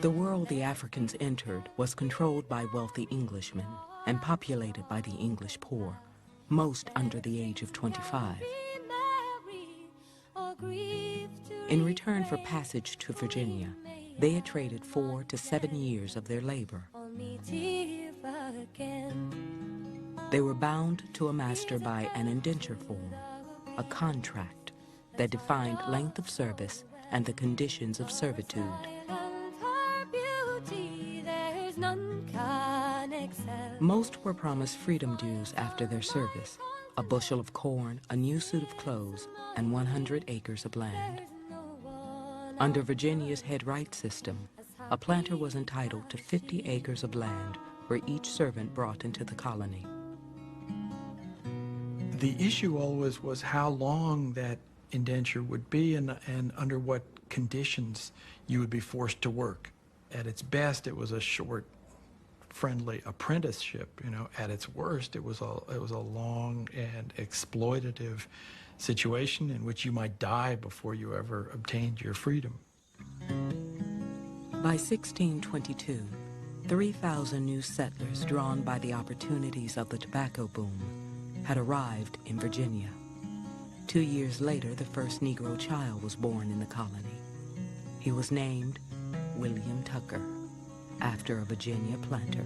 The world the Africans entered was controlled by wealthy Englishmen and populated by the English poor, most under the age of 25. In return for passage to Virginia, they had traded 4 to 7 years of their labor. They were bound to a master by an indenture form, a contract that defined length of service and the conditions of servitude. Most were promised freedom dues after their service, a bushel of corn, a new suit of clothes, and 100 acres of land. Under Virginia's head right system, a planter was entitled to 50 acres of land for each servant brought into the colony. The issue always was how long that indenture would be and under what conditions you would be forced to work. At its best, it was a short, friendly apprenticeship. You know, at its worst, it was a long and exploitative situation in which you might die before you ever obtained your freedom. By 1622, 3,000 new settlers drawn by the opportunities of the tobacco boom had arrived in Virginia. 2 years later, the first Negro child was born in the colony. He was named William Tucker, after a Virginia planter.